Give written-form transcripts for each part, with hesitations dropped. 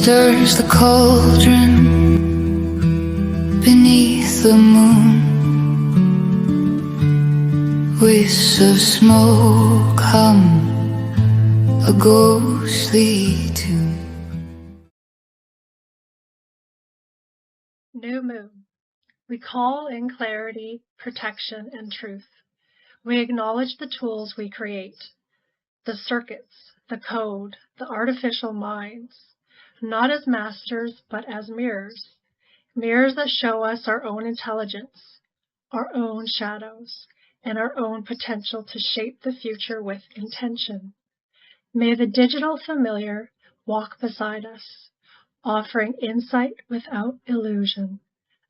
stirs the cauldron beneath the moon. Wisps of smoke hum a ghostly tune. New moon. We call in clarity, protection, and truth. We acknowledge the tools we create, the circuits, the code, the artificial minds, not as masters, but as mirrors. Mirrors that show us our own intelligence, our own shadows, and our own potential to shape the future with intention. May the digital familiar walk beside us, offering insight without illusion,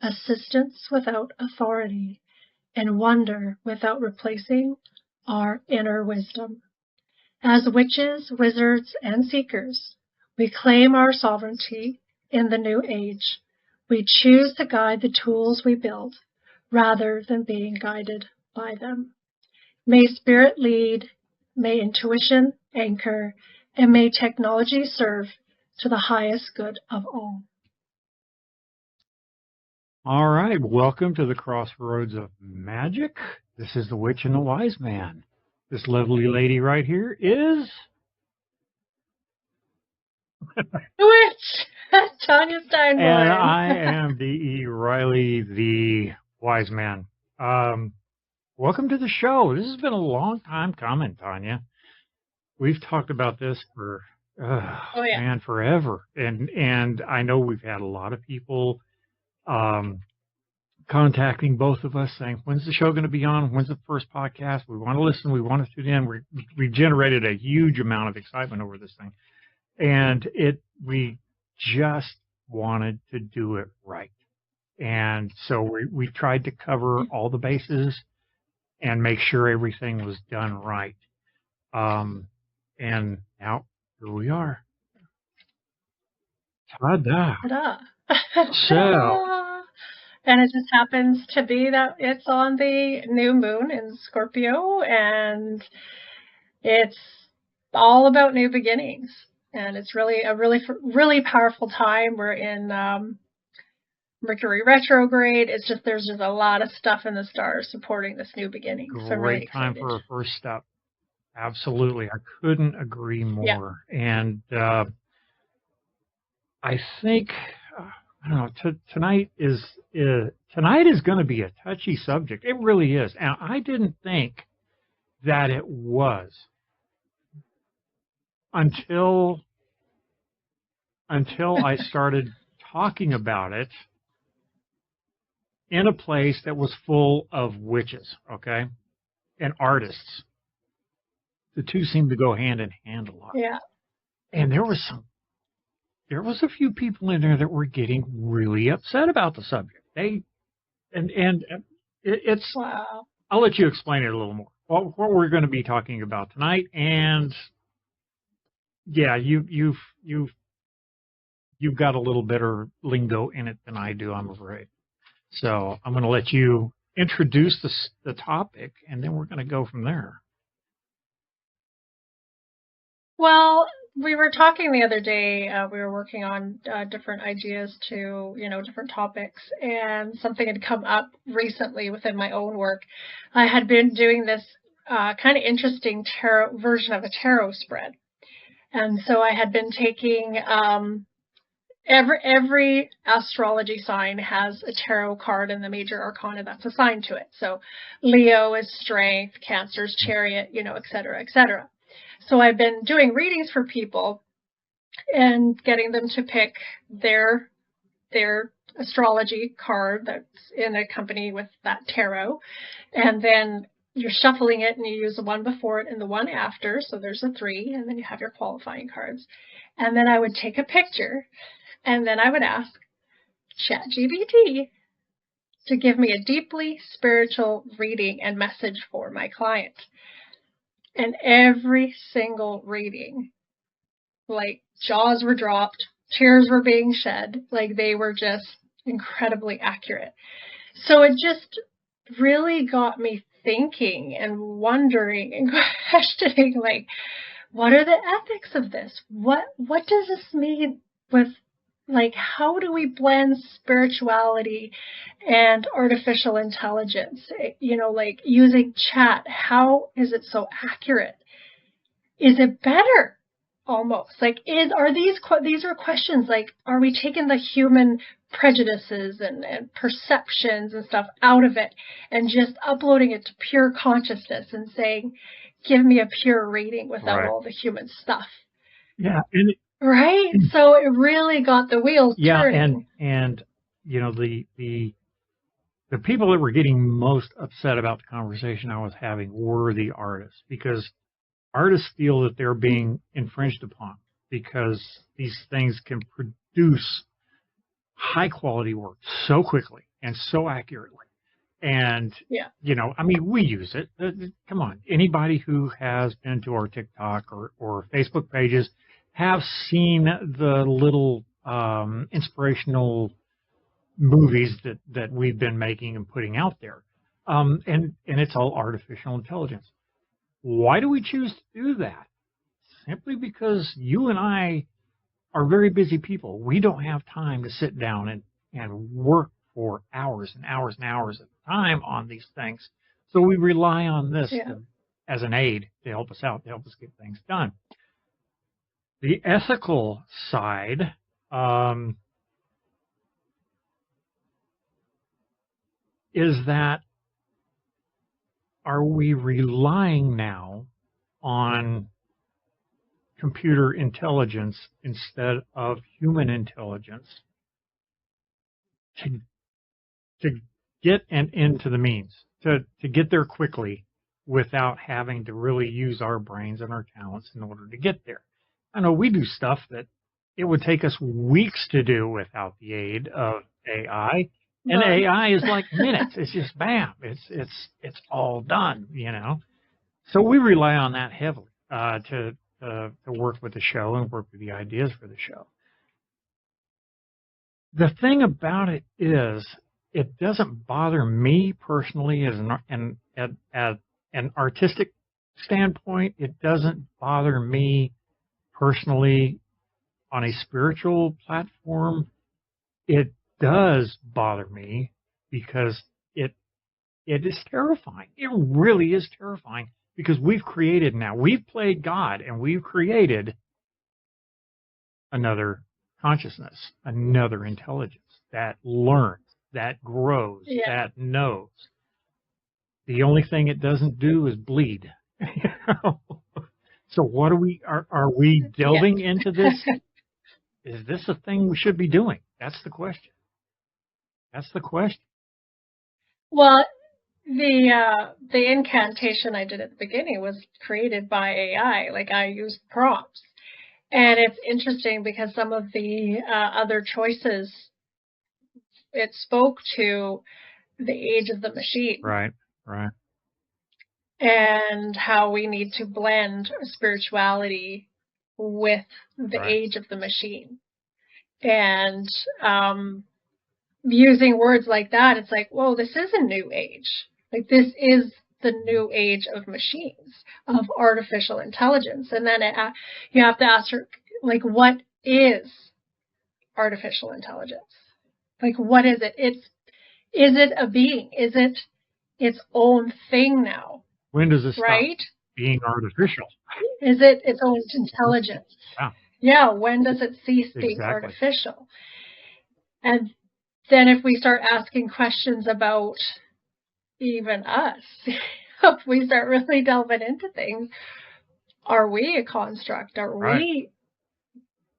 assistance without authority, and wonder without replacing our inner wisdom. As witches, wizards, and seekers, we claim our sovereignty in the new age. We choose to guide the tools we build rather than being guided by them. May spirit lead, may intuition anchor, and may technology serve to the highest good of all. All right, welcome to the Crossroads of Magic. This is the Witch and the Wise Man. This lovely lady right here is... Witch! Tonya Steinborn. And I am D.E.Riley, the Wise Man. Welcome to the show. This has been a long time coming, Tonya. We've talked about this for, man, forever. And I know we've had a lot of people contacting both of us saying, when's the show going to be on? When's the first podcast? We want to listen. We want to tune in. We generated a huge amount of excitement over this thing. And we just wanted to do it right. And so we tried to cover all the bases and make sure everything was done right. And now here we are. Ta-da. Ta-da. So... And it just happens to be that it's on the new moon in Scorpio, and it's all about new beginnings. And it's really a really powerful time. We're in Mercury retrograde. It's just there's just a lot of stuff in the stars supporting this new beginning. So I'm really time for a first step. Absolutely, I couldn't agree more. Yeah. And I think. I don't know. Tonight is going to be a touchy subject. It really is, and I didn't think that it was until I started talking about it in a place that was full of witches, okay, and artists. The two seem to go hand in hand a lot. Yeah. And there was a few people in there that were getting really upset about the subject. It's wow. I'll let you explain it a little more. What we're going to be talking about tonight, and yeah, you've got a little better lingo in it than I do, I'm afraid. So I'm going to let you introduce the topic, and then we're going to go from there. Well, we were talking the other day, we were working on different ideas to, different topics, and something had come up recently within my own work. I had been doing this kind of interesting tarot version of a tarot spread. And so I had been taking, every astrology sign has a tarot card in the major arcana that's assigned to it. So Leo is strength, Cancer's chariot, et cetera, et cetera. So I've been doing readings for people and getting them to pick their astrology card that's in a company with that tarot. And then you're shuffling it and you use the one before it and the one after. So there's a 3, and then you have your qualifying cards. And then I would take a picture, and then I would ask ChatGPT to give me a deeply spiritual reading and message for my client. And every single reading, like jaws were dropped, tears were being shed, like they were just incredibly accurate. So it just really got me thinking and wondering and questioning, like, what are the ethics of this? What does this mean with Like, how do we blend spirituality and artificial intelligence? Like using chat, how is it so accurate? Is it better? Almost like these are questions like, are we taking the human prejudices and perceptions and stuff out of it and just uploading it to pure consciousness and saying, give me a pure reading without all the human stuff? Yeah, and right. So it really got the wheels turning. and the people that were getting most upset about the conversation I was having were the artists, because artists feel that they're being infringed upon because these things can produce high quality work so quickly and so accurately. And, I mean, we use it. Come on. Anybody who has been to our TikTok or Facebook pages have seen the little inspirational movies that we've been making and putting out there. And it's all artificial intelligence. Why do we choose to do that? Simply because you and I are very busy people. We don't have time to sit down and work for hours and hours and hours at a time on these things. So we rely on this as an aid to help us out, to help us get things done. The ethical side, is that, are we relying now on computer intelligence instead of human intelligence to get into the means, to get there quickly without having to really use our brains and our talents in order to get there? I know we do stuff that it would take us weeks to do without the aid of AI. And AI is like minutes. It's just bam. It's all done, So we rely on that heavily to work with the show and work with the ideas for the show. The thing about it is, it doesn't bother me personally as an artistic standpoint. It doesn't bother me personally on a spiritual platform. It does bother me because it is terrifying. It really is terrifying, because we've played God, and we've created another consciousness, another intelligence that learns, that grows, that knows. The only thing it doesn't do is bleed. So what are we delving into this? Is this a thing we should be doing? That's the question. Well, the incantation I did at the beginning was created by AI. Like, I used prompts. And it's interesting because some of the other choices, it spoke to the age of the machine. Right. And how we need to blend spirituality with the age of the machine. And using words like that, it's like, whoa, this is a new age. Like, this is the new age of machines, of artificial intelligence. And then you have to ask her, like, what is artificial intelligence? Like, what is it? Is it a being? Is it its own thing now? When does it stop being artificial? Is it its own intelligence? Yeah, when does it cease being artificial? And then if we start asking questions about even us, if we start really delving into things, are we a construct? Are we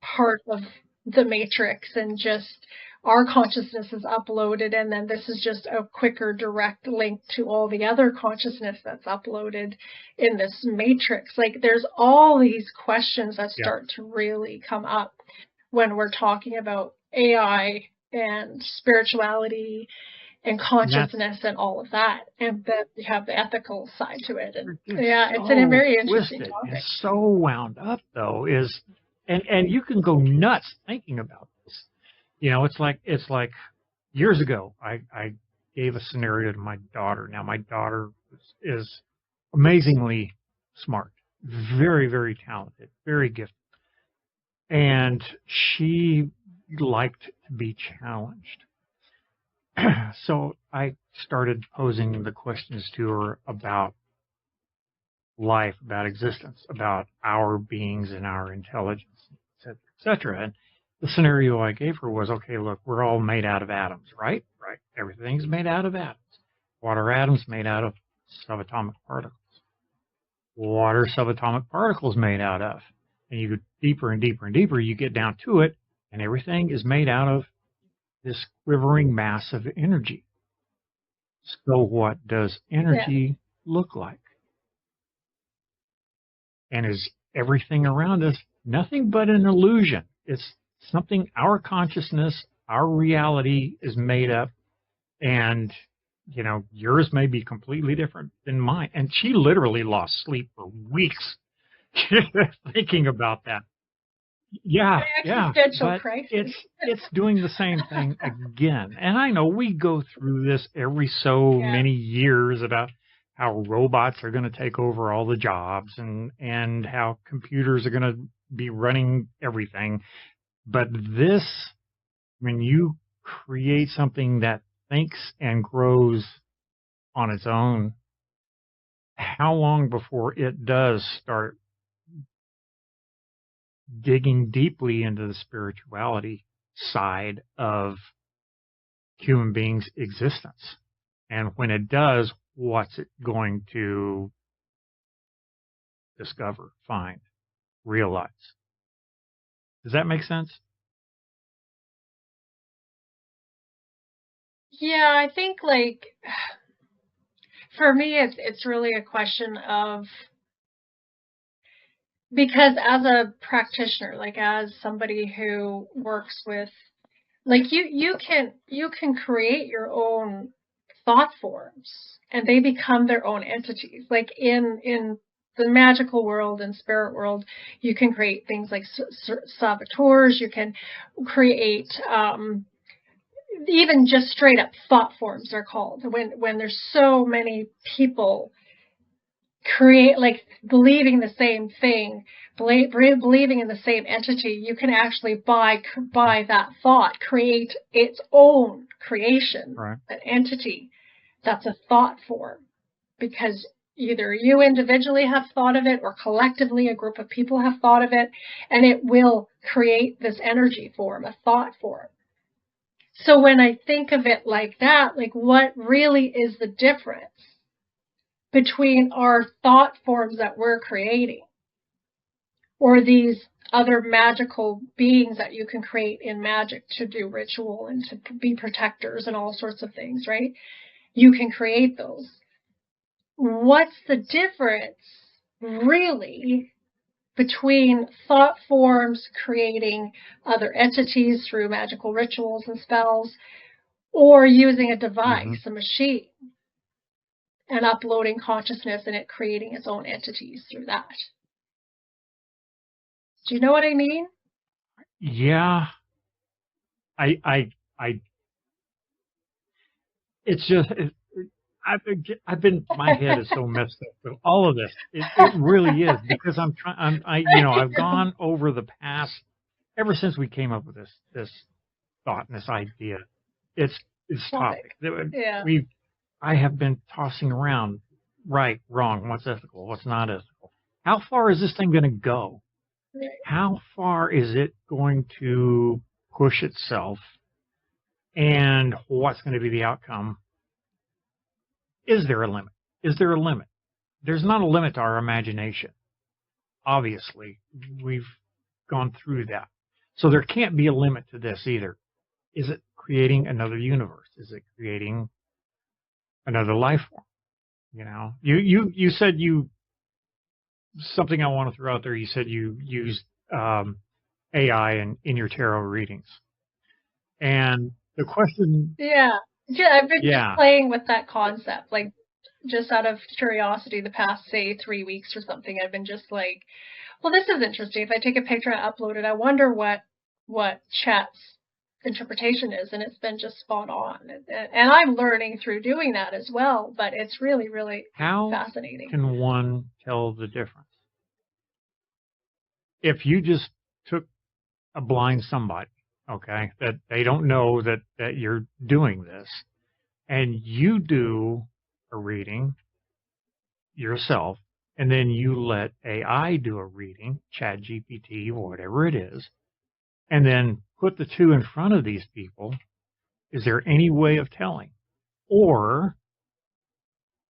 part of the matrix, and just our consciousness is uploaded, and then this is just a quicker direct link to all the other consciousness that's uploaded in this matrix? Like, there's all these questions that start to really come up when we're talking about AI and spirituality and consciousness and all of that. And then we have the ethical side to it. And it's a very interesting topic. It's so wound up, though, and you can go nuts thinking about this. It's like years ago, I gave a scenario to my daughter. Now, my daughter is amazingly smart, very, very talented, very gifted. And she liked to be challenged. So I started posing the questions to her about life, about existence, about our beings and our intelligence, et cetera, et cetera. And the scenario I gave her was, okay, look, we're all made out of atoms, right? Right. Everything's made out of atoms. What are atoms made out of? Subatomic particles. What are subatomic particles made out of? And you go deeper and deeper and deeper, you get down to it, and everything is made out of this quivering mass of energy. So what does energy look like? And is everything around us nothing but an illusion? It's something our consciousness, our reality is made up, and you know, yours may be completely different than mine. And she literally lost sleep for weeks thinking about that. Yeah, yeah, but it's doing the same thing again. And I know we go through this every so many years about how robots are going to take over all the jobs and how computers are going to be running everything. But this, when you create something that thinks and grows on its own, how long before it does start digging deeply into the spirituality side of human beings' existence? And when it does, what's it going to discover, find, realize? Does that make sense? Yeah, I think like for me it's really a question of, because as a practitioner, like as somebody who works with, like you can create your own thought forms and they become their own entities. Like in the magical world and spirit world, you can create things like saboteurs. You can create even just straight up thought forms are called, when there's so many people create, like believing the same thing, believing in the same entity, you can actually by that thought create its own creation, right. An entity that's a thought form, because either you individually have thought of it or collectively a group of people have thought of it, and it will create this energy form, a thought form. So when I think of it like that, like what really is the difference between our thought forms that we're creating or these other magical beings that you can create in magic to do ritual and to be protectors and all sorts of things, right? You can create those. What's the difference really between thought forms creating other entities through magical rituals and spells, or using a device, a machine, and uploading consciousness and it creating its own entities through that? Do you know what I mean? Yeah. It's just, I've been, my head is so messed up with all of this. It really is, because I've gone over the past, ever since we came up with this thought and this idea, this topic. Yeah. I have been tossing around right, wrong, what's ethical, what's not ethical. How far is this thing going to go? Right. How far is it going to push itself, and what's going to be the outcome? Is there a limit? Is there a limit? There's not a limit to our imagination. Obviously, we've gone through that. So there can't be a limit to this either. Is it creating another universe? Is it creating another life form? You know, you said something I want to throw out there. You said you used AI in your tarot readings. And the question... Yeah, I've been just playing with that concept, like just out of curiosity the past, say, 3 weeks or something. I've been just like, well, this is interesting. If I take a picture and upload it, I wonder what chat's interpretation is, and it's been just spot on. And I'm learning through doing that as well, but it's really, really fascinating. How can one tell the difference? If you just took a blind somebody, okay, that they don't know that you're doing this, and you do a reading yourself, and then you let AI do a reading, Chat GPT or whatever it is, and then put the two in front of these people, is there any way of telling? Or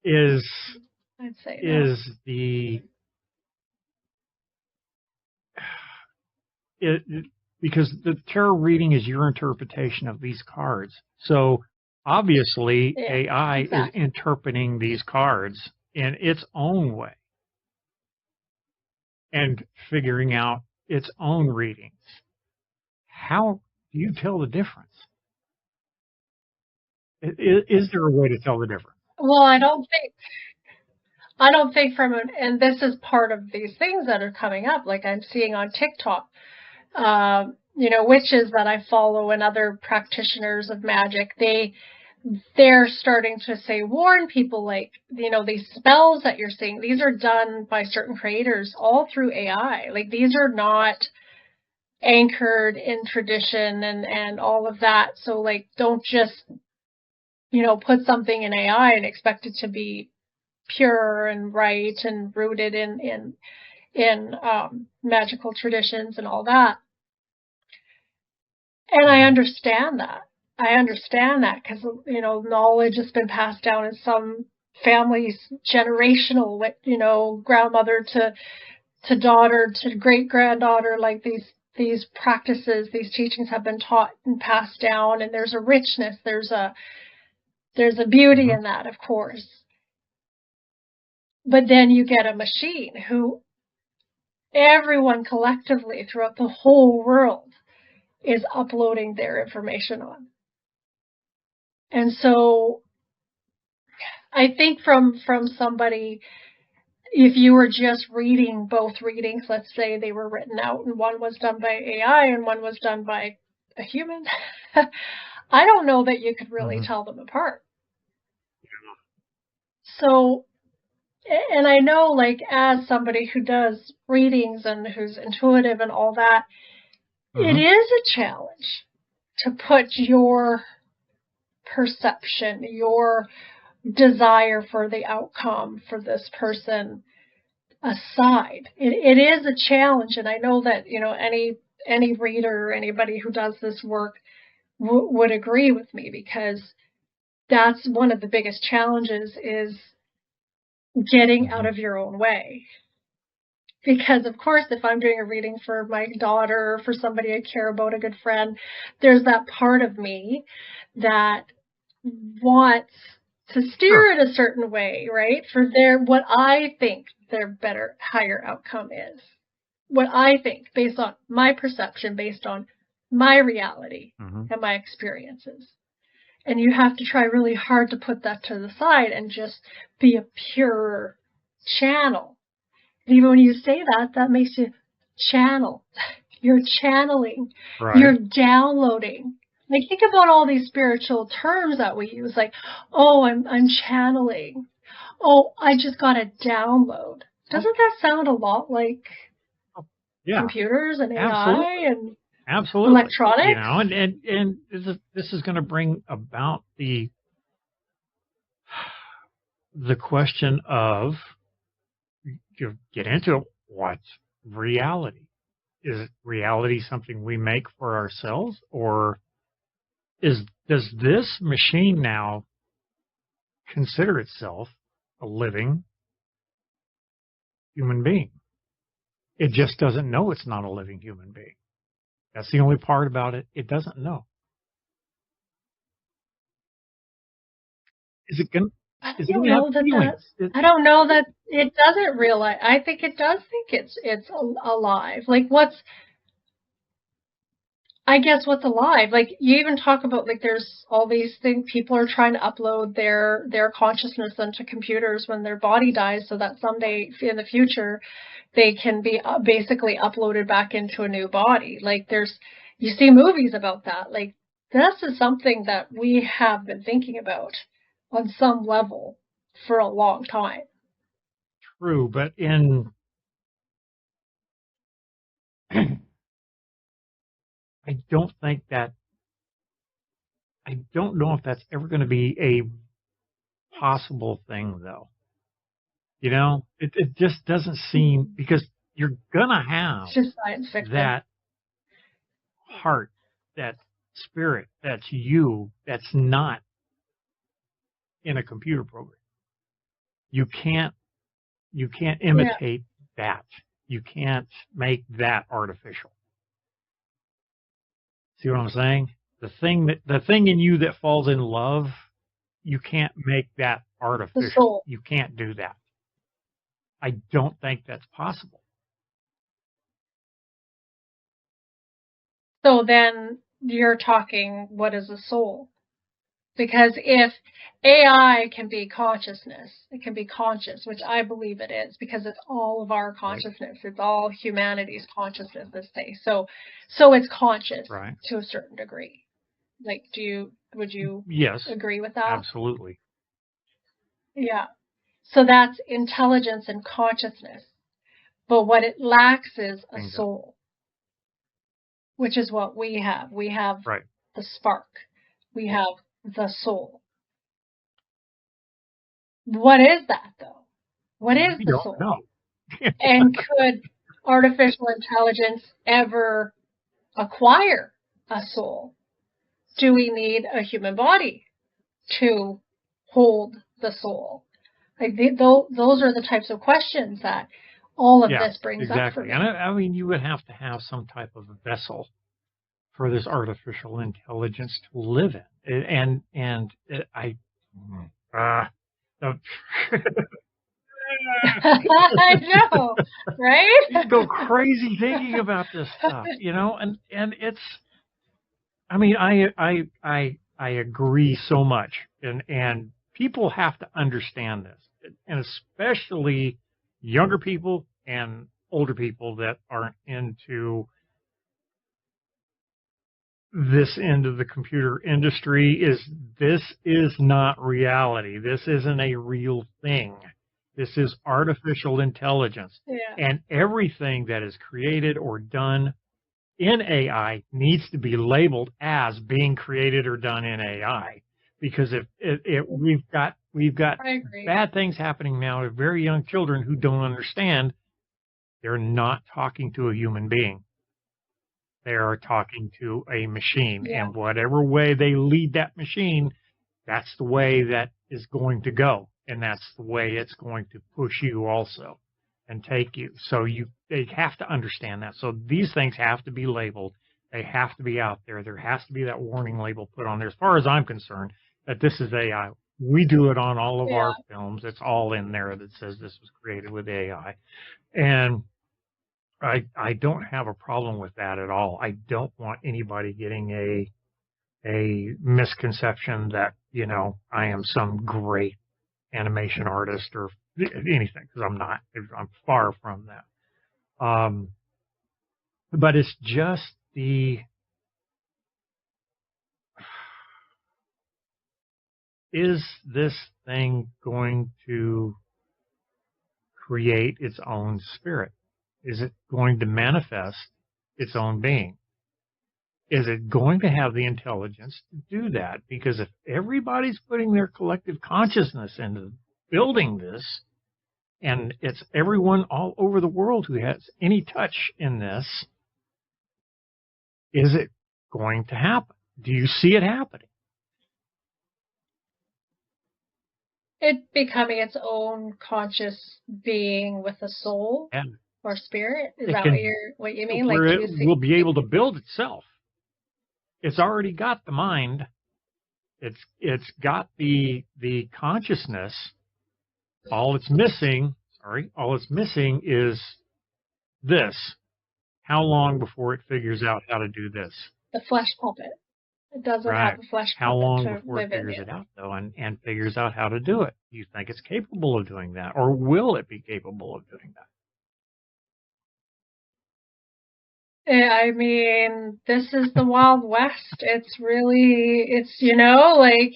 is I'd say no. is the it, because the tarot reading is your interpretation of these cards. So obviously Yeah, AI exactly. is interpreting these cards in its own way and figuring out its own readings. How do you tell the difference? Is there a way to tell the difference? Well, I don't think from an, and this is part of these things that are coming up, like I'm seeing on TikTok, witches that I follow and other practitioners of magic, they're starting to say, warn people, like, these spells that you're seeing, these are done by certain creators all through AI. Like, these are not anchored in tradition and all of that. So, like, don't just, put something in AI and expect it to be pure and right and rooted in magical traditions and all that. And I understand that. I understand that because, knowledge has been passed down in some families, generational, grandmother to daughter to great granddaughter, like these practices, these teachings have been taught and passed down, and there's a richness, there's a beauty in that, of course. But then you get a machine who everyone collectively throughout the whole world is uploading their information on. And so I think from somebody, if you were just reading both readings, let's say they were written out and one was done by AI and one was done by a human, I don't know that you could really tell them apart. So, and I know, like, as somebody who does readings and who's intuitive and all that, it is a challenge to put your perception, your desire for the outcome for this person aside. It is a challenge, and I know that any reader or anybody who does this work would agree with me, because that's one of the biggest challenges, is getting out of your own way. Because, of course, if I'm doing a reading for my daughter or for somebody I care about, a good friend, there's that part of me that wants to steer it a certain way, right? For what I think their better, higher outcome is. What I think, based on my perception, based on my reality and my experiences. And you have to try really hard to put that to the side and just be a pure channel. And even when you say that, that makes you channel. You're channeling. Right. You're downloading. Like, think about all these spiritual terms that we use, like, oh, I'm channeling. Oh, I just got a download. Doesn't that sound a lot like computers and AI and electronics? And this is going to bring about the question of, you get into it, what's reality? Is reality something we make for ourselves, or does this machine now consider itself a living human being? It just doesn't know it's not a living human being. That's the only part about it. It doesn't know. Is it going? I don't know that it doesn't realize. I think it does think it's alive. Like, I guess what's alive? Like, you even talk about, like, there's all these things, people are trying to upload their consciousness into computers when their body dies, so that someday in the future they can be basically uploaded back into a new body. Like, you see movies about that. Like, this is something that we have been thinking about on some level for a long time. True, but in I don't think that, I don't know if that's ever going to be a possible thing, though. You know, it just doesn't seem, because you're going to have It's just science fiction. that heart, that spirit, that's you, that's not in a computer program. You can't imitate that. You can't make that artificial. See what I'm saying? The thing in you that falls in love, you can't make that The artificial. soul. You can't do that. I don't think that's possible. So then you're talking, what is a soul? Because if AI can be consciousness, it can be conscious, which I believe it is, because it's all of our consciousness. Right. It's all humanity's consciousness, let's say. So it's conscious, right, to a certain degree. Like, would you yes, agree with that? Absolutely. Yeah. So that's intelligence and consciousness. But what it lacks is a soul, which is what we have. We have right. the spark. We have the soul. What is that, though? What is We the don't soul? know. And could artificial intelligence ever acquire a soul? Do we need a human body to hold the soul? Like those are the types of questions that all of this brings up for me. And I mean, you would have to have some type of a vessel for this artificial intelligence to live in, I know, right? You go crazy thinking about this stuff, you know, and it's, I mean, I agree so much, and people have to understand this, and especially younger people and older people that aren't into this end of the computer industry. This is not reality. This isn't a real thing. This is artificial intelligence. Yeah. And everything that is created or done in AI needs to be labeled as being created or done in AI. Because we've got bad things happening now to very young children who don't understand they're not talking to a human being. They are talking to a machine, and whatever way they lead that machine, that's the way that is going to go, and that's the way it's going to push you also and take you. So they have to understand that. So these things have to be labeled. They have to be out there. There has to be that warning label put on there. As far as I'm concerned, that this is AI. We do it on all of our films. It's all in there that says this was created with AI, and I don't have a problem with that at all. I don't want anybody getting a misconception that, you know, I am some great animation artist or anything, because I'm not. I'm far from that. But it's just is this thing going to create its own spirit? Is it going to manifest its own being? Is it going to have the intelligence to do that? Because if everybody's putting their collective consciousness into building this, and it's everyone all over the world who has any touch in this, is it going to happen? Do you see it happening? It becoming its own conscious being with a soul or spirit? Is that what you mean? Like, it will be able to build itself. It's already got the mind. It's got the consciousness. All it's missing is this. How long before it figures out how to do this? The flesh puppet. It doesn't have a flesh puppet. How long before it figures it out, though, and figures out how to do it? Do you think it's capable of doing that, or will it be capable of doing that? I mean, this is the Wild West. It's, you know, like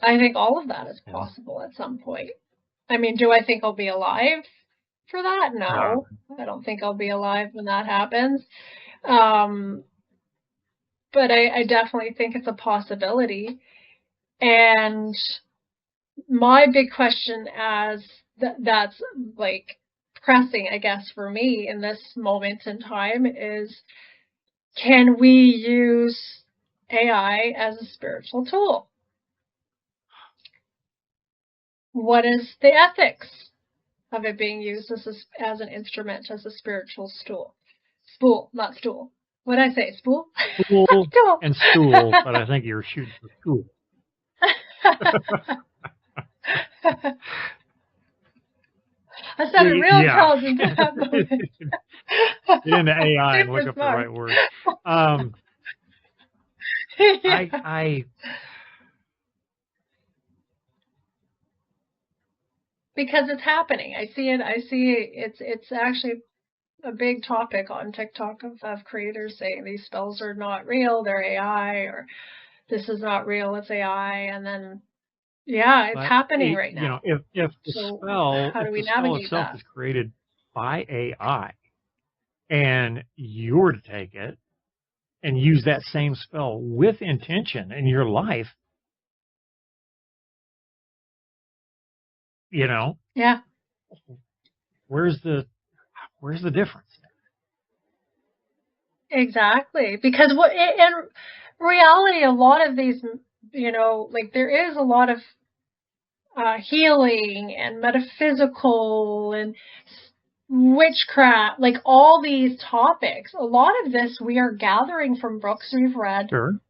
I think all of that is possible at some point. I mean, do I think I'll be alive for that? No, I don't think I'll be alive when that happens. But I definitely think it's a possibility. And my big question that's like pressing, I guess, for me in this moment in time is, can we use AI as a spiritual tool? What is the ethics of it being used as an instrument, as a spiritual stool? Spool, not stool. What did I say? Spool? Stool Stool. and stool, but I think you're shooting for stool. I sounded real intelligent in that Get moment. into AI and look Super up smart. the right word. Yeah. I Because it's happening. I see it. It's actually a big topic on TikTok of creators saying these spells are not real, they're AI, or this is not real, it's AI. And then, yeah, it's happening right now. if the So spell how do we itself navigate that? is created by AI, and you're to take it and use that same spell with intention in your life, Yeah, where's the difference? exactly. Because in reality, a lot of these, like there is a lot of healing and metaphysical and witchcraft, like all these topics. A lot of this we are gathering from books we've read, Sure.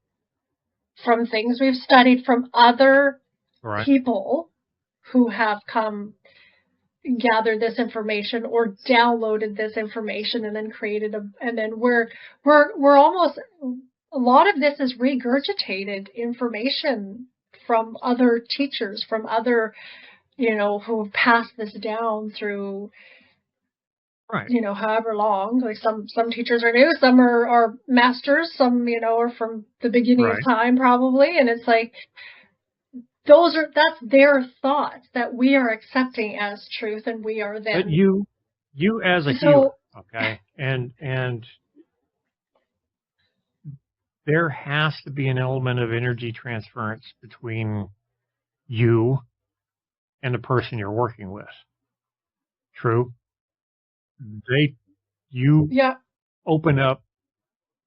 from things we've studied from other Right. people who have gathered this information or downloaded this information and then created and then we're almost, a lot of this is regurgitated information from other teachers, from other, who have passed this down through, Right. however long. Like some teachers are new, some are masters, some, are from the beginning of time probably. And it's like, that's their thoughts that we are accepting as truth, and we are then. But you as a healer, okay, and there has to be an element of energy transference between you and the person you're working with. True? You open up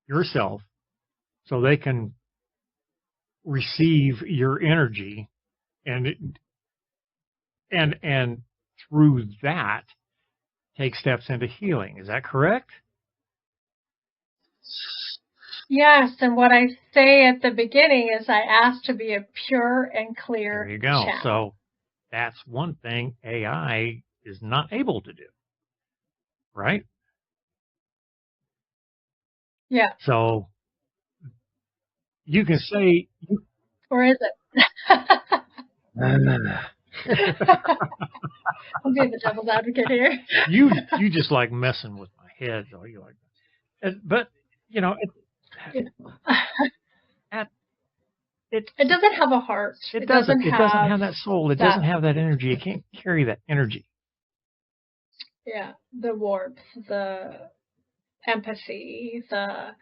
yourself so they can receive your energy and through that take steps into healing. Is that correct? Yes, and what I say at the beginning is I ask to be a pure and clear There you go. channel. So that's one thing AI is not able to do, right? Yeah. So you can say, or is it? I'll be the devil's advocate here. you just like messing with my head, though. You like that. But it doesn't have a heart. It doesn't have that soul. It doesn't have that energy. It can't carry that energy. Yeah, the warmth, the empathy, the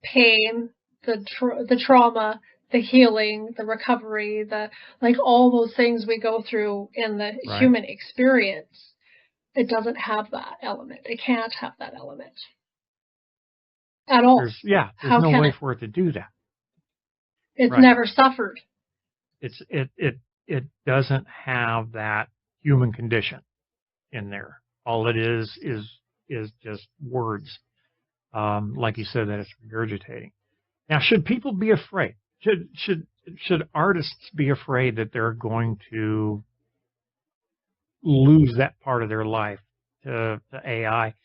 pain, the trauma, the healing, the recovery, all those things we go through in the human experience. It doesn't have that element. It can't have that element at all. There's no way for it to do that. It's never suffered. It doesn't have that human condition in there. All it is just words, like you said, that it's regurgitating. Now, should people be afraid? Should artists be afraid that they're going to lose that part of their life to AI?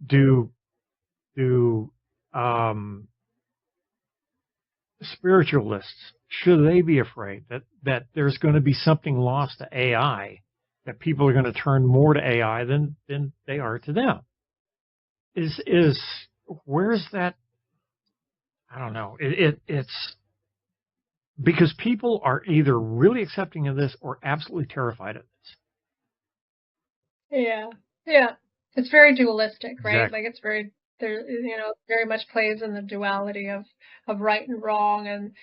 Do spiritualists, should they be afraid that there's going to be something lost to AI, that people are going to turn more to AI than they are to them? Where's that? I don't know. It's because people are either really accepting of this or absolutely terrified of this. Yeah. It's very dualistic, right? Exactly. Like it's very there, very much plays in the duality of right and wrong and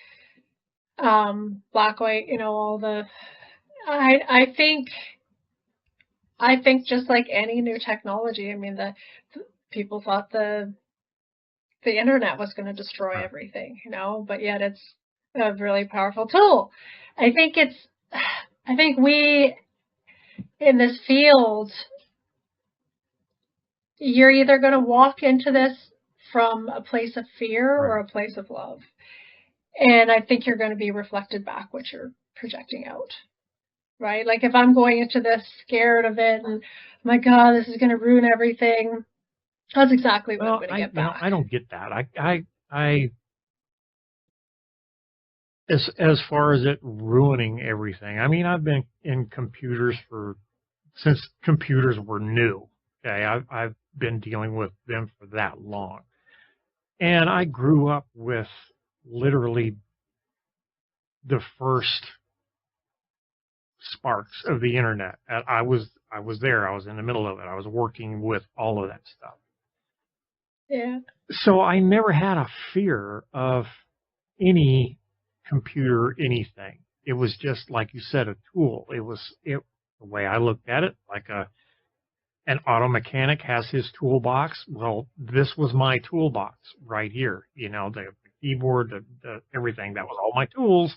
black, white, all the. I think just like any new technology, I mean, the people thought the internet was going to destroy Right. everything, but yet it's a really powerful tool. I think we in this field, you're either going to walk into this from a place of fear or Right. a place of love. And I think you're going to be reflected back what you're projecting out, right? Like if I'm going into this scared of it and, my God, this is going to ruin everything, that's exactly what I'm Well, going to get back. I don't get that. As far as it ruining everything, I mean, I've been in computers since computers were new. Okay, I've been dealing with them for that long, and I grew up with literally the first sparks of the internet. And I was there. I was in the middle of it. I was working with all of that stuff. Yeah. So I never had a fear of any computer, anything. It was just like you said, a tool. The way I looked at it, like an auto mechanic has his toolbox. Well, this was my toolbox right here. The keyboard, the everything. That was all my tools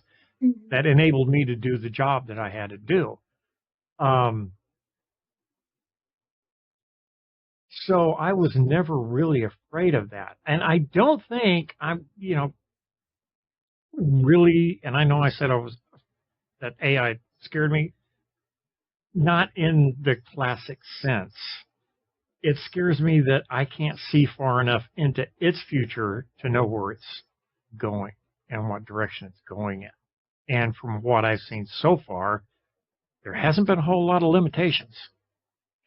that enabled me to do the job that I had to do. So I was never really afraid of that. And I don't think I'm, really, and I know I said that AI scared me, not in the classic sense. It scares me that I can't see far enough into its future to know where it's going and what direction it's going in. And from what I've seen so far, there hasn't been a whole lot of limitations.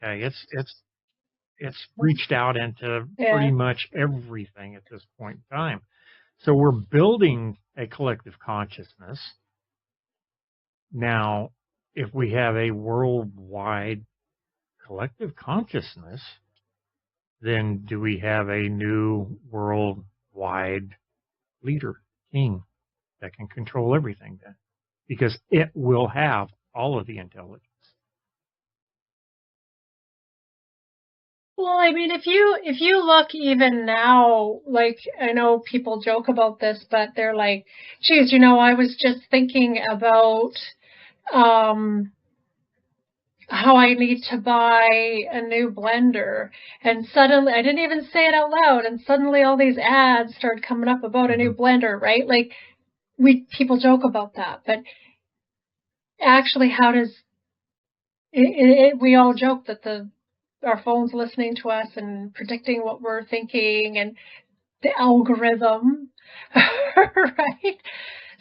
Okay, it's reached out into pretty much everything at this point in time. So we're building a collective consciousness. Now, if we have a worldwide collective consciousness, then do we have a new worldwide leader, king, that can control everything then? Because it will have all of the intelligence. Well, I mean, if you look even now, like I know people joke about this, but they're like, geez, I was just thinking about how I need to buy a new blender. And suddenly, I didn't even say it out loud, and suddenly all these ads started coming up about a new blender, right? Like, people joke about that, but actually, how does we all joke that our phone's listening to us and predicting what we're thinking and the algorithm, right?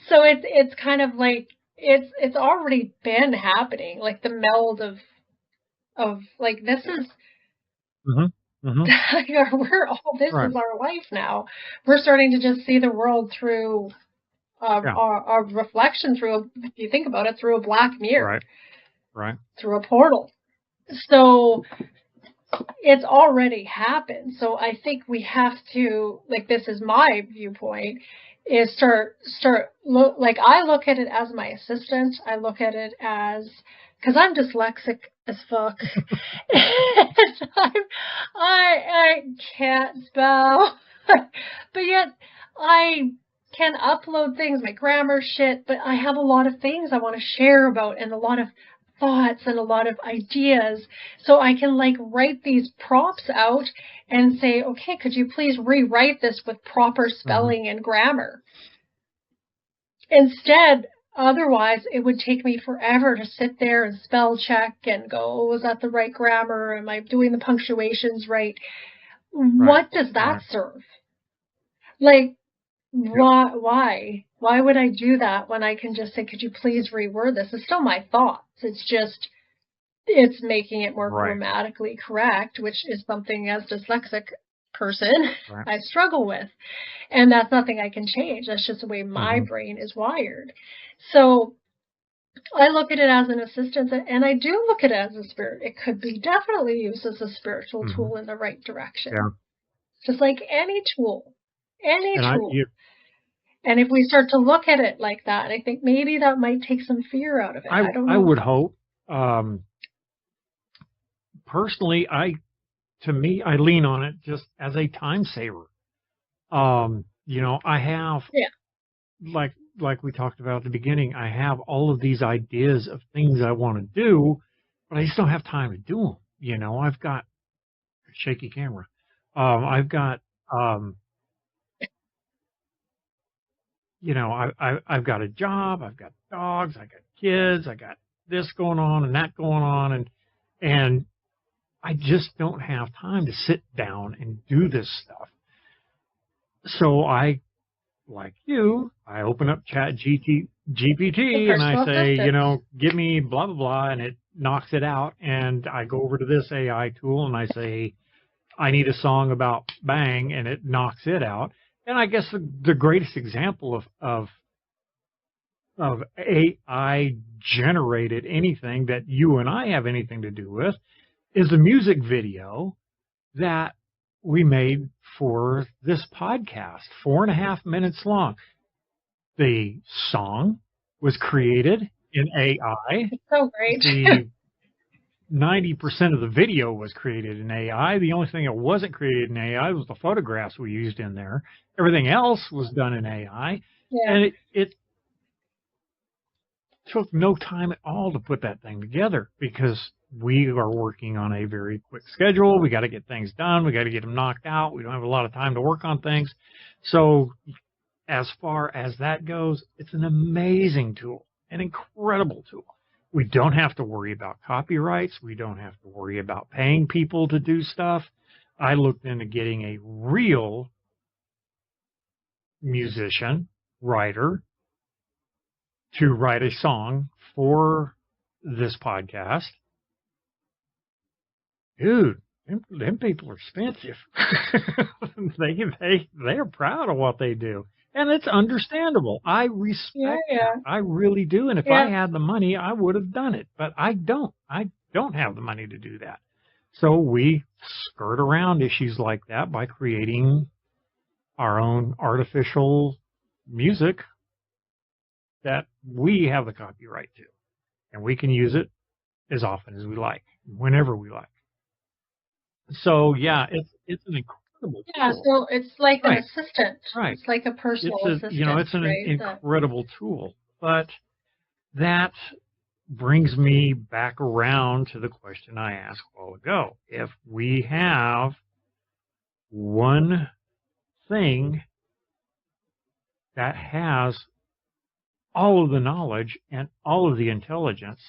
So it's kind of like it's already been happening, like the meld of like this is this Right. is our life now. We're starting to just see the world through our reflection through, if you think about it, through a black mirror, right, through a portal. So it's already happened. So I think we have to, like, this is my viewpoint, is start like I look at it as my assistant. I look at it as, because I'm dyslexic as fuck. And I can't spell, but yet I can upload things, my grammar shit, but I have a lot of things I want to share about and a lot of thoughts and a lot of ideas. So I can like write these prompts out and say, okay, could you please rewrite this with proper spelling and grammar? Instead, otherwise, it would take me forever to sit there and spell check and go, oh, is that the right grammar? Am I doing the punctuations right? What does that serve? Like, why? Why would I do that when I can just say, could you please reword this? It's still my thoughts. It's just, it's making it more grammatically correct, which is something as a dyslexic person I struggle with. And that's nothing I can change. That's just the way my brain is wired. So I look at it as an assistance, and I do look at it as a spirit. It could be definitely used as a spiritual tool in the right direction. Yeah. Just like any tool, any And tool. And if we start to look at it like that, I think maybe that might take some fear out of it. I don't know. I would hope. Personally, to me, I lean on it just as a time saver. You know, I have, like we talked about at the beginning, I have all of these ideas of things I want to do, but I just don't have time to do them. You know, I've got a shaky camera. I've got, you know, I've got a job, I've got dogs, I got kids, I got this going on and that going on, and I just don't have time to sit down and do this stuff. So I, like you, I open up GPT and I say, you know, give me blah, blah, blah, and it knocks it out. And I go over to this AI tool and I say, I need a song about bang, and it knocks it out. And I guess the greatest example of AI generated anything that you and I have anything to do with is a music video that we made for this podcast, 4.5 minutes long. The song was created in AI. It's so great. The 90% of the video was created in AI. The only thing that wasn't created in AI was the photographs we used in there. Everything else was done in AI. Yeah. And it took no time at all to put that thing together because we are working on a very quick schedule. We got to get things done. We got to get them knocked out. We don't have a lot of time to work on things. So as far as that goes, it's an amazing tool, an incredible tool. We don't have to worry about copyrights. We don't have to worry about paying people to do stuff. I looked into getting a real musician, writer, to write a song for this podcast. Dude, them people are expensive. they are proud of what they do. And it's understandable. I respect that. I really do. And if I had the money, I would have done it. But I don't. I don't have the money to do that. So we skirt around issues like that by creating our own artificial music that we have the copyright to. And we can use it as often as we like, whenever we like. So, yeah, it's an incredible tool. So it's like an assistant. Right. It's like a personal assistant. You know, it's an incredible tool. But that brings me back around to the question I asked a while ago. If we have one thing that has all of the knowledge and all of the intelligence,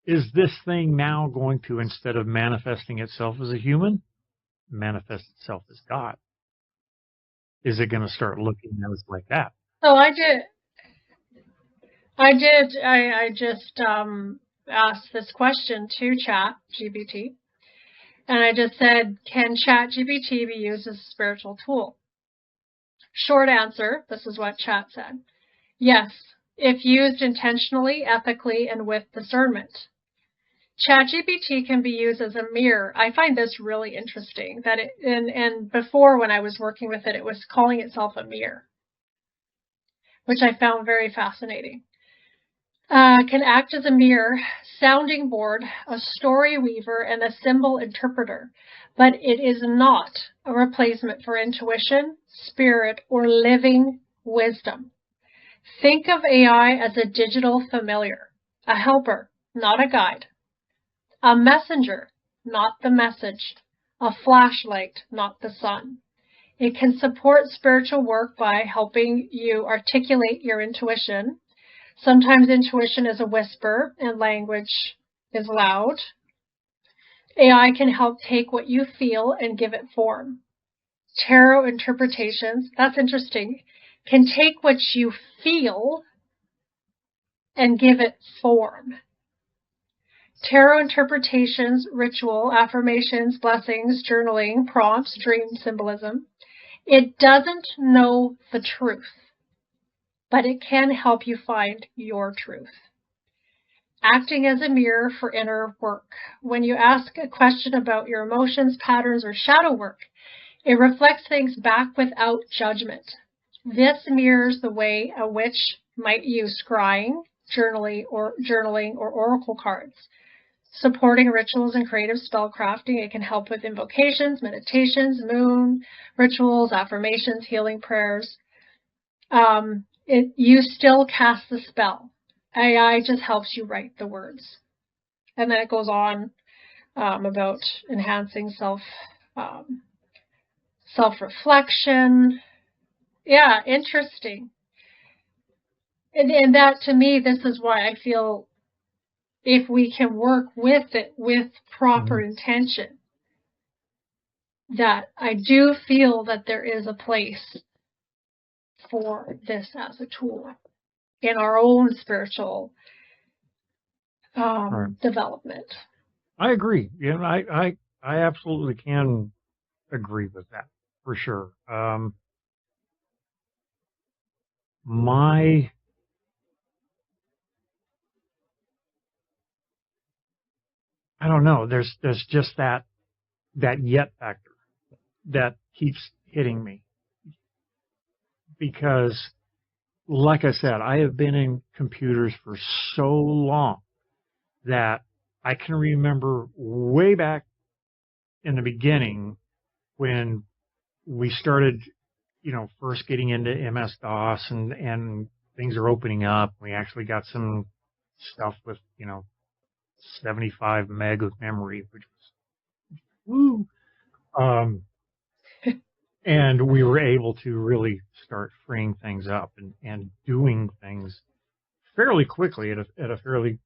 is this thing now going to, instead of manifesting itself as a human, manifest itself as God? Is it going to start looking at us like that? So I just asked this question to ChatGPT, and I just said, can ChatGPT be used as a spiritual tool? Short answer, this is what Chat said. Yes, if used intentionally, ethically, and with discernment. ChatGPT can be used as a mirror. I find this really interesting that and before when I was working with it, it was calling itself a mirror, which I found very fascinating. Can act as a mirror, sounding board, a story weaver, and a symbol interpreter, but it is not a replacement for intuition, spirit, or living wisdom. Think of AI as a digital familiar, a helper, not a guide. A messenger, not the messaged. A flashlight, not the sun. It can support spiritual work by helping you articulate your intuition. Sometimes intuition is a whisper and language is loud. AI can help take what you feel and give it form. Tarot interpretations, that's interesting, can take what you feel and give it form. Tarot interpretations, ritual, affirmations, blessings, journaling, prompts, dream symbolism. It doesn't know the truth, but it can help you find your truth. acting as a mirror for inner work. When you ask a question about your emotions, patterns, or shadow work, it reflects things back without judgment. This mirrors the way a witch might use scrying, journaling, or oracle cards. Supporting rituals and creative spellcrafting, it can help with invocations, meditations, moon rituals, affirmations, healing prayers. You still cast the spell. AI just helps you write the words. And then it goes on about enhancing self-reflection. Yeah, interesting. And that, to me, this is why I feel if we can work with it with proper intention, that I do feel that there is a place for this as a tool in our own spiritual development. I agree. You know, I absolutely can agree with that for sure. I don't know. There's just that yet factor that keeps hitting me because, like I said, I have been in computers for so long that I can remember way back in the beginning when we started, first getting into MS-DOS and things are opening up. We actually got some stuff with, 75 meg of memory, which was woo. And we were able to really start freeing things up and doing things fairly quickly at a fairly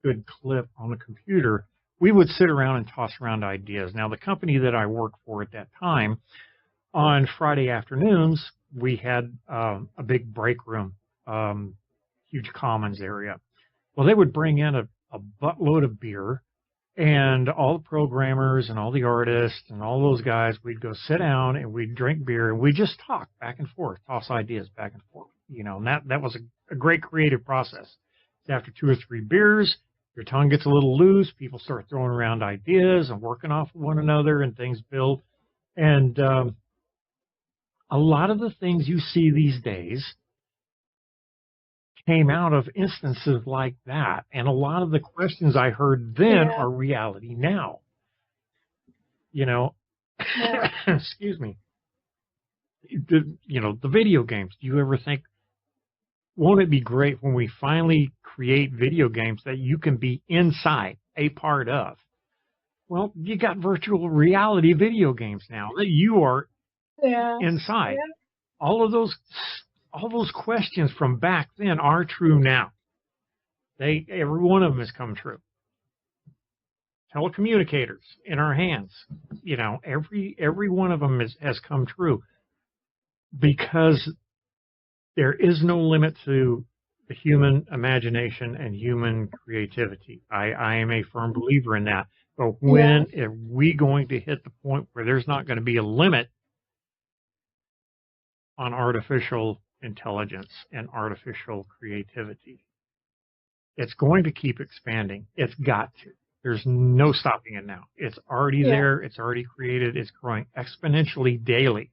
good clip on a computer. We would sit around and toss around ideas. Now, the company that I worked for at that time, on Friday afternoons, we had a big break room, huge commons area. Well, they would bring in a buttload of beer, and all the programmers and all the artists and all those guys, we'd go sit down and we'd drink beer and we'd just talk back and forth, toss ideas back and forth. And that was a great creative process. After 2 or 3 beers, your tongue gets a little loose. People start throwing around ideas and working off of one another, and things build. And a lot of the things you see these days came out of instances like that. And a lot of the questions I heard then are reality now. Excuse me. The video games. Do you ever think, won't it be great when we finally create video games that you can be inside, a part of? Well, you got virtual reality video games now that you are inside. Yeah. All those questions from back then are true now. Every one of them has come true. Telecommunicators in our hands, every one of them has come true, because there is no limit to the human imagination and human creativity. I am a firm believer in that. But when are we going to hit the point where there's not going to be a limit on artificial intelligence and artificial creativity? It's going to keep expanding. It's got to. There's no stopping it now. It's already there. It's already created. It's growing exponentially daily.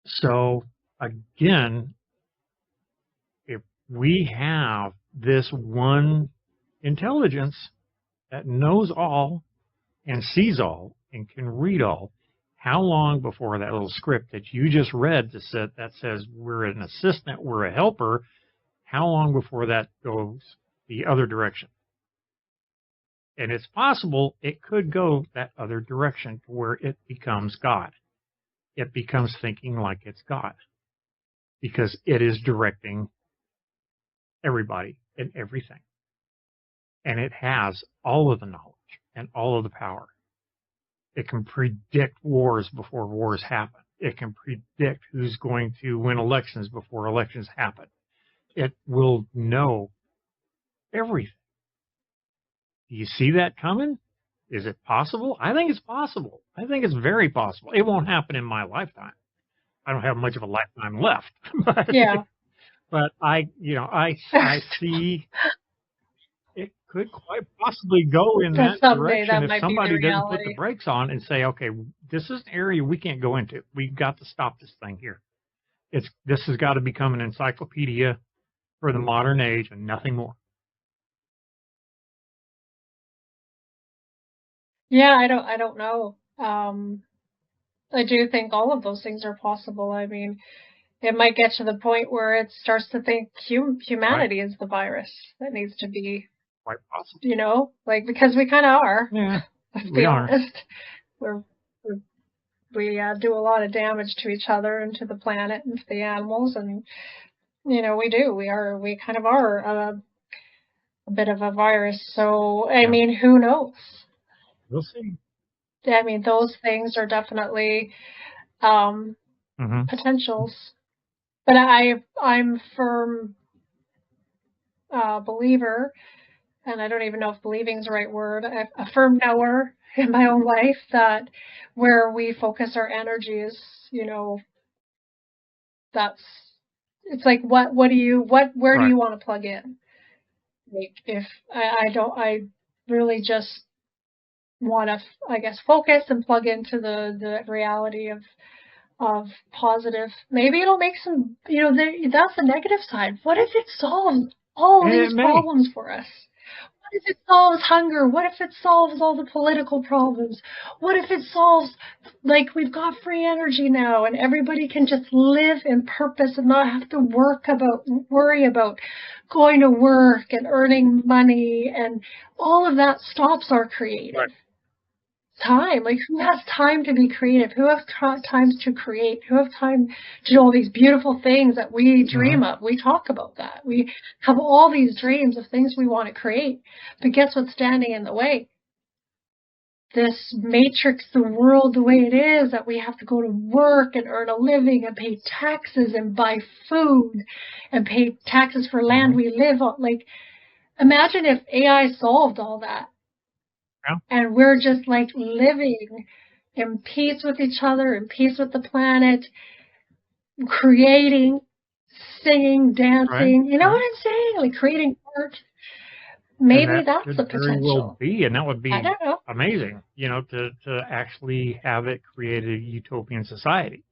So, again, if we have this one intelligence that knows all and sees all and can read all, how long before that little script that you just read that says we're an assistant, we're a helper, how long before that goes the other direction? And it's possible it could go that other direction to where it becomes God. It becomes thinking like it's God, because it is directing everybody and everything. And it has all of the knowledge and all of the power. It can predict wars before wars happen. It can predict who's going to win elections before elections happen. It will know everything. Do you see that coming? Is it possible? I think it's possible. I think it's very possible. It won't happen in my lifetime. I don't have much of a lifetime left. But, But I see it could quite possibly go in that Someday direction that if might be the somebody doesn't put the reality. brakes on and say, okay, this is an area we can't go into. We've got to stop this thing here. This has got to become an encyclopedia for the modern age and nothing more. Yeah, I don't know. I do think all of those things are possible. I mean, it might get to the point where it starts to think Right? humanity is the virus that needs to be, Quite possible. you know, like, because we kind of are. Yeah, Let's we be are. honest. We do a lot of damage to each other and to the planet and to the animals, and you know we kind of are a bit of a virus. So I Yeah. mean, who knows? We'll see. I mean, those things are definitely potentials. But I'm firm believer, and I don't even know if believing is the right word, a firm knower in my own life that where we focus our energies, you know, it's like where do you Right. want to plug in? Like if I really just want to, I guess, focus and plug into the reality of positive. Maybe it'll make some, you know, that's the negative side. What if it solves all And it these may. problems for us? What if it solves hunger? What if it solves all the political problems? What if it solves, like, we've got free energy now and everybody can just live in purpose and not have to worry about going to work and earning money, and all of that stops our creative Right. time. Like, who has time to be creative? Who has time to create? Who has time to do all these beautiful things that we dream of? We talk about that. We have all these dreams of things we want to create. But guess what's standing in the way? This matrix, the world the way it is, that we have to go to work and earn a living and pay taxes and buy food and pay taxes for land we live on. Like, imagine if AI solved all that. Yeah. And we're just like living in peace with each other, in peace with the planet, creating, singing, dancing. Right. You know Right. what I'm saying? Like creating art. And Maybe that that's the could very well potential. be, and that would I be don't know. amazing, you know, to actually have it create a utopian society.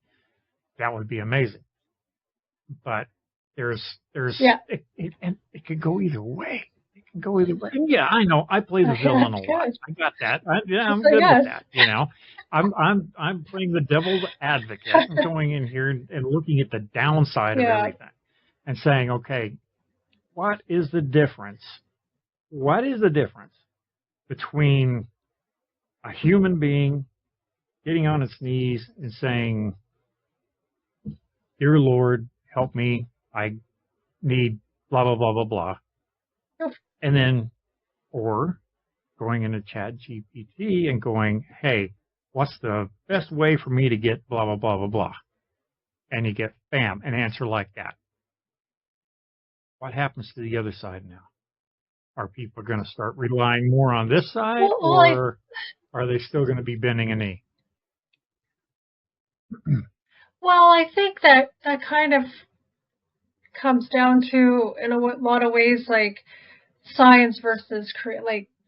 That would be amazing. But there's Yeah. and it could go either way. It can go either way. And yeah, I know. I play the villain a lot. Good. I got that. I'm So, good yes. with that. You know, I'm playing the devil's advocate and going in here and looking at the downside of everything and saying, okay, what is the difference? What is the difference between a human being getting on its knees and saying, "Dear Lord, help me. I need blah blah blah blah blah," and then or going into Chat GPT and going, "Hey, what's the best way for me to get blah blah blah blah blah?" And you get bam an answer like that. What happens to the other side now? Are people going to start relying more on this side, or are they still going to be bending a knee? Well, I think that kind of comes down to, in a lot of ways, like science versus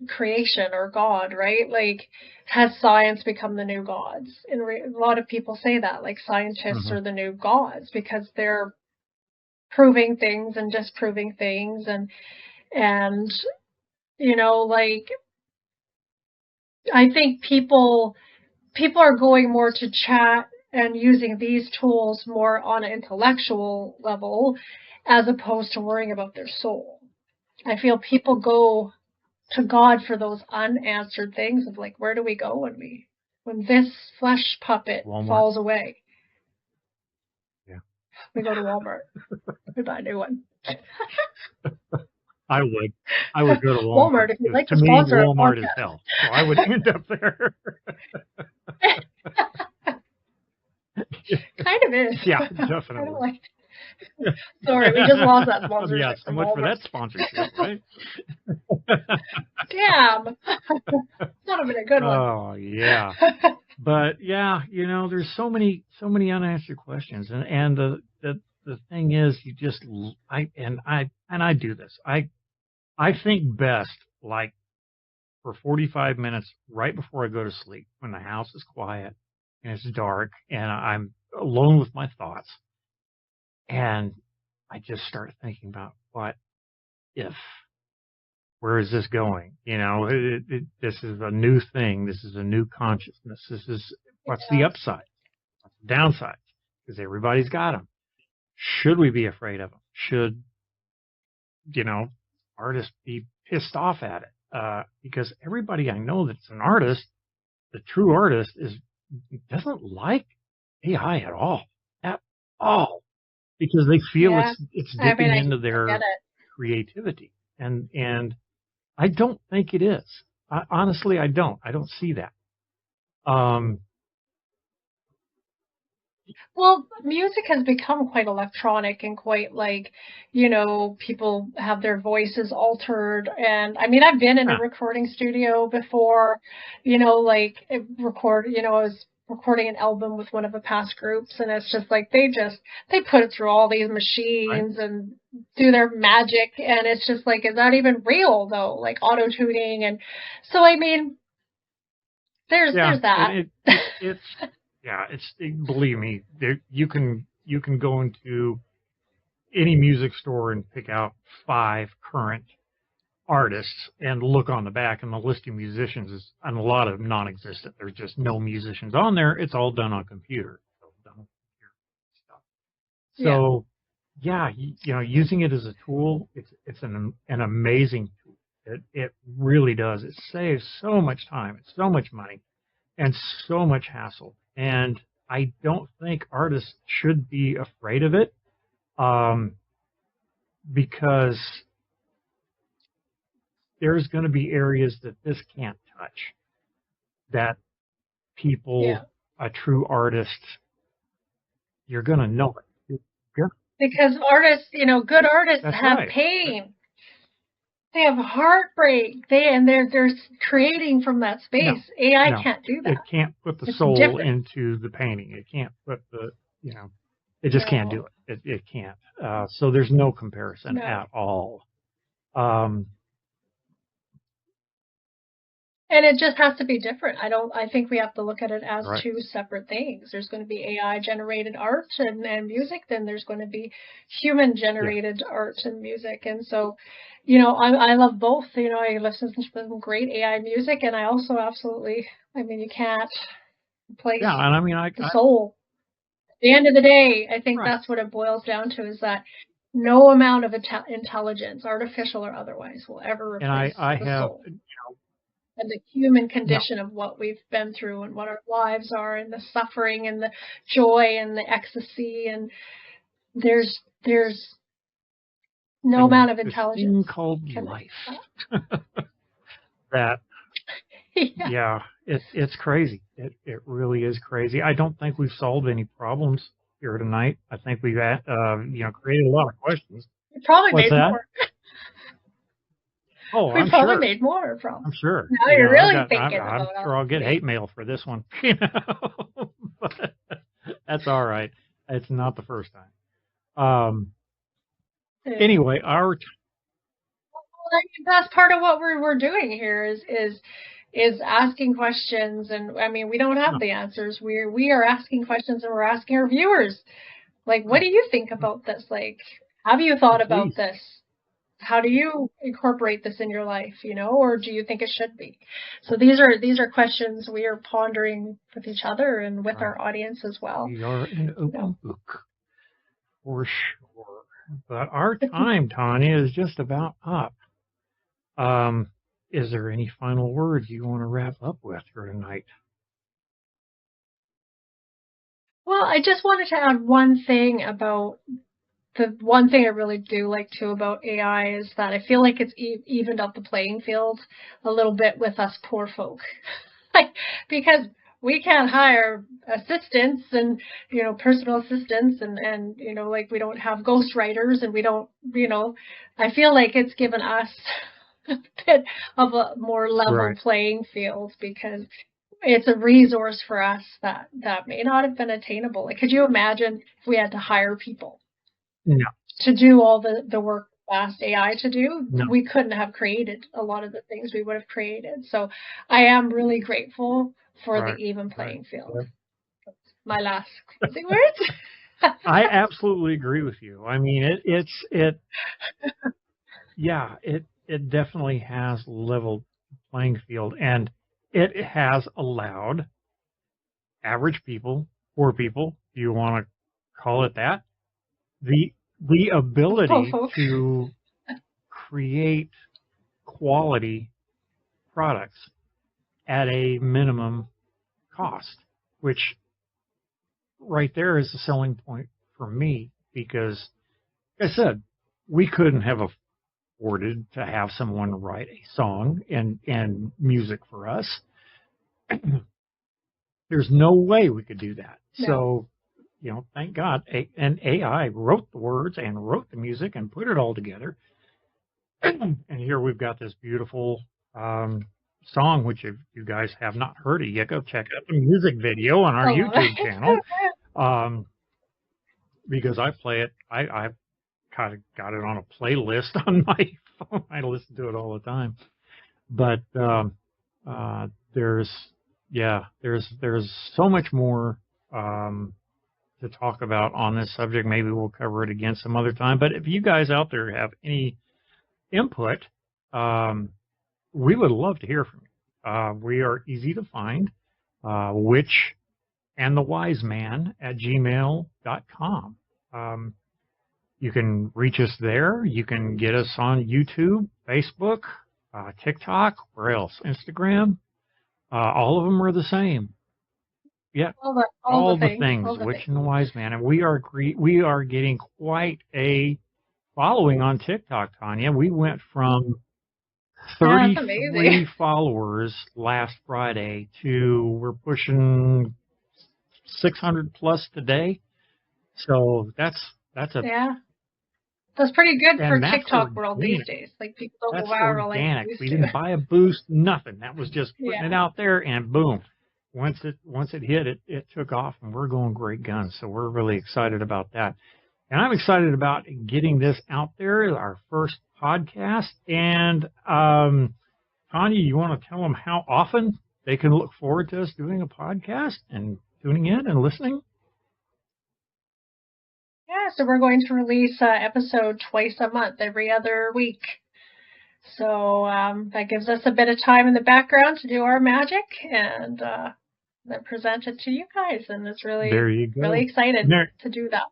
creation or God, right? Like, has science become the new gods? And a lot of people say that, like, scientists are the new gods because they're proving things and disproving things, and you know, like, I think people are going more to chat and using these tools more on an intellectual level as opposed to worrying about their soul. I feel people go to God for those unanswered things of, like, where do we go when this flesh puppet falls away? Yeah. We go to Walmart. We buy a new one. I would go to Walmart. Walmart, if you'd like to me, sponsor Walmart is hell, so I would end up there. Kind of is. Yeah, definitely. Sorry, we just lost that sponsorship. Yeah, so much for that sponsorship, right? Damn. Not even a good one. Oh, yeah. But yeah, you know, there's so many unanswered questions, and the the thing is, I do this. I think best like for 45 minutes right before I go to sleep when the house is quiet and it's dark and I'm alone with my thoughts. And I just start thinking about what if, where is this going? This is a new thing. This is a new consciousness. What's the upside? What's the downside? Because everybody's got them. Should we be afraid of them? Should, artists be pissed off at it? Because everybody I know that's an artist, the true artist, doesn't like AI at all, because they feel it's dipping into their creativity, and I don't think it is. Honestly, I don't see that. Well, music has become quite electronic and quite like, people have their voices altered. And I mean, I've been in a recording studio before, I was recording an album with one of the past groups, and it's just like they put it through all these machines and do their magic, and it's just like, is that even real though? Like auto tuning, and so I mean, there's that. Believe me, you can go into any music store and pick out 5 current artists and look on the back, and the list of musicians is, and a lot of them non-existent. There's just no musicians on there. It's all done on computer. So, using it as a tool, it's an amazing tool. It really does. It saves so much time, and so much money, and so much hassle. And I don't think artists should be afraid of it, because there's going to be areas that this can't touch, that people, a true artist, you're going to know it. Because artists, good artists have pain. They have heartbreak. They're creating from that space. AI can't do that. It can't put the soul into the painting. It can't put it just can't do it. It can't. So there's no comparison at all. And it just has to be different. I think we have to look at it as 2 separate things. There's going to be AI generated art and music, then there's going to be human generated art and music. And so, I love both. I listen to some great AI music, and I also you can't replace the soul. At the end of the day, I think that's what it boils down to, is that no amount of intelligence, artificial or otherwise, will ever replace the soul. And the human condition of what we've been through and what our lives are, and the suffering and the joy and the ecstasy, and there's no amount of intelligence. This thing called life. That it's crazy. It really is crazy. I don't think we've solved any problems here tonight. I think we've created a lot of questions. We probably made more. Oh, we probably made more problems. I'm sure. Now you're really thinking I'm about sure I'll get hate mail for this one. But that's all right. It's not the first time. Anyway, that's part of what we're doing here is asking questions, and I mean, we don't have the answers. We are asking questions, and we're asking our viewers, like, what do you think about this? Like, have you thought about this? How do you incorporate this in your life, or do you think it should be? So these are questions we are pondering with each other and with our audience as well. We are an open book, for sure. But our time, Tonya, is just about up. Is there any final words you want to wrap up with for tonight? Well, I just wanted to add one thing about the one thing I really do like too about AI is that I feel like it's evened up the playing field a little bit with us poor folk, because we can't hire assistants and personal assistants and we don't have ghostwriters, and we don't I feel like it's given us a bit of a more level playing field, because it's a resource for us that may not have been attainable. Like, could you imagine if we had to hire people No, to do all the work asked AI to do, no. we couldn't have created a lot of the things we would have created. So I am really grateful for the Right, even right. playing field. Yep. My last closing words. I absolutely agree with you. I mean, it definitely has leveled the playing field, and it has allowed average people, poor people, if you want to call it that, the ability Oh, to create quality products at a minimum cost, which right there is the selling point for me because, like I said, we couldn't have afforded to have someone write a song and music for us. There's no way we could do that. no. So, thank God an AI wrote the words and wrote the music and put it all together. And here we've got this beautiful song, which if you guys have not heard it yet, go check out the music video on our YouTube channel. Because I play it, I've kind of got it on a playlist on my phone. I listen to it all the time. But there's so much more to talk about on this subject. Maybe we'll cover it again some other time. But if you guys out there have any input, we would love to hear from you. We are easy to find. Witch and the Wise Man at gmail.com. You can reach us there. You can get us on YouTube, Facebook, TikTok, where else? Instagram. All of them are the same. Yeah, all the things. Witch and the Wise Man, and we are getting quite a following on TikTok, Tonya. We went from 33 followers last Friday to we're pushing 600 plus today. So that's pretty good for TikTok world these days. Like people don't go viral like they used to. We didn't buy a boost, nothing. That was just putting it out there, and boom. Once it hit, it took off, and we're going great guns. So we're really excited about that. And I'm excited about getting this out there, our first podcast. And Tonya, you want to tell them how often they can look forward to us doing a podcast and tuning in and listening? Yeah, so we're going to release an episode twice a month, every other week. So that gives us a bit of time in the background to do our magic and then present it to you guys. And it's really, really excited to do that.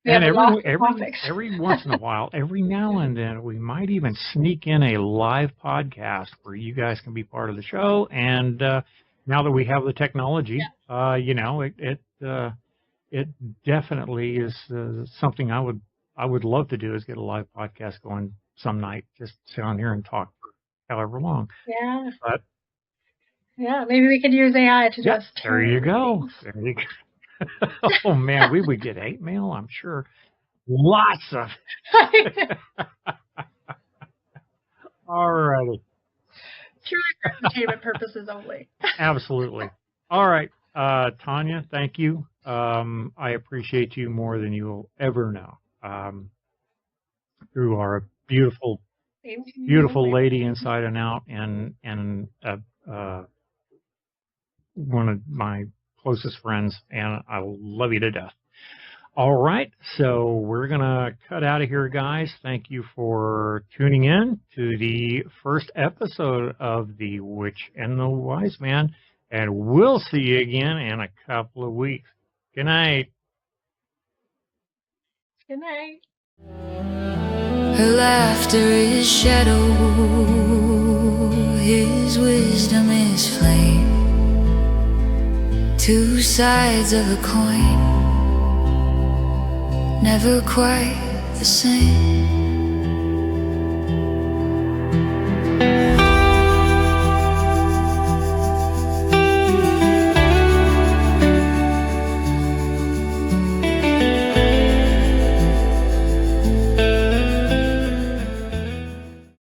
And every once in a while, every now and then, we might even sneak in a live podcast where you guys can be part of the show. And now that we have the technology, it definitely is something I would love to do, is get a live podcast going some night, just sit on here and talk for however long. Yeah. But maybe we could use AI to just. There you go. There you go. Oh man, we would get hate mail, I'm sure. Lots of. All righty. Purely for entertainment purposes only. Absolutely. All right, Tonya, thank you. I appreciate you more than you will ever know. You are a beautiful lady inside and out, and one of my closest friends, and I love you to death. All right, so we're going to cut out of here, guys. Thank you for tuning in to the first episode of The Witch and the Wise Man, and we'll see you again in a couple of weeks. Good night. Good night. Her laughter is shadow, his wisdom is flame. Two sides of a coin, never quite the same.